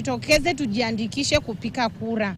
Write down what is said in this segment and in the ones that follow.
Jitokeze tujiandikishe kupiga kura.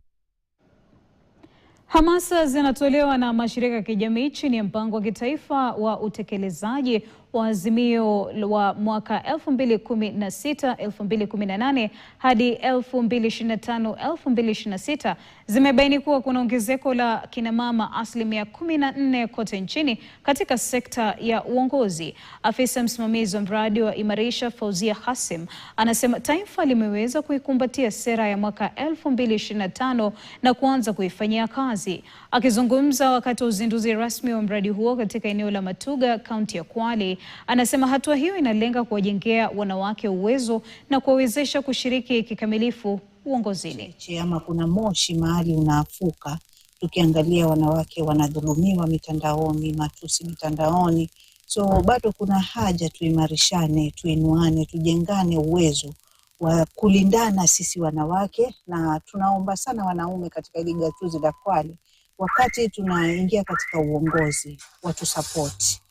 Hamasa zinatolewa na mashirika ya kijamii chini ya mpango wa kitaifa wa utekelezaji wa azimio wa mwaka 2016-2018 hadi 2025-2026 zimebaini kuwa kuna ongezeko la kina mama 14% kote nchini katika sekta ya uongozi. Afisa msimamizi wa mradi wa Imarisha Fauzia Hassim anasema taifa limeweza kuikumbatia sera ya mwaka 2025 na kuanza kuifanyia kazi. Akizungumza wakati wa uzinduzi rasmi wa mradi huo katika eneo la Matuga, kaunti ya Kwale, anasema hatua hiyo inalenga kuwajengea wanawake uwezo na kuwawezesha kushiriki kikamilifu uongozini. Ama kuna moshi mahali unafuka, tukiangalia wanawake wanadhulumiwa mitandaoni, matusi mitandaoni. So bado kuna haja tuimarishane, tuinuane, tujengane uwezo wa kulindana sisi wanawake, na tunaomba sana wanaume katika hili gatuzi la Kwale wakati tunaingia katika uongozi watu support.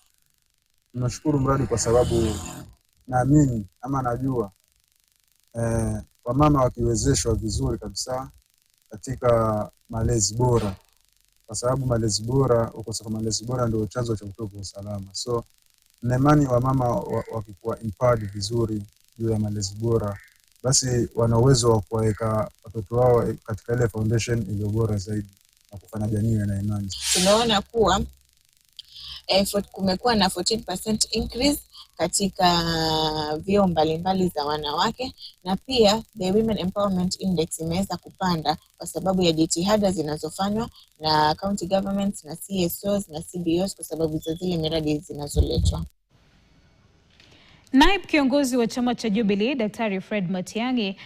Nashukuru mradi kwa sababu naamini ama najua wamama wakiwezeshwa vizuri kabisa katika malezi bora, kwa sababu malezi bora, ukosefu malezi bora ndio chanzo cha utovu wa usalama. So naimani wamama wakikuwa empowered vizuri juu ya malezi bora, basi wana uwezo wa kuweka watoto wao katika ile foundation iliyo bora zaidi na kufanya jamii na imani. Tunaona kuwa kumekuwa na 14% increase katika vyeo mbalimbali za wanawake, na pia the Women Empowerment Index imeweza kupanda kwa sababu ya jitihada zinazofanywa na county governments na CSOs na CBOs kwa sababu za zile miradi zinazoletwa. Naibu kiongozi wa chama cha Jubilee Daktari Fred Matiang'i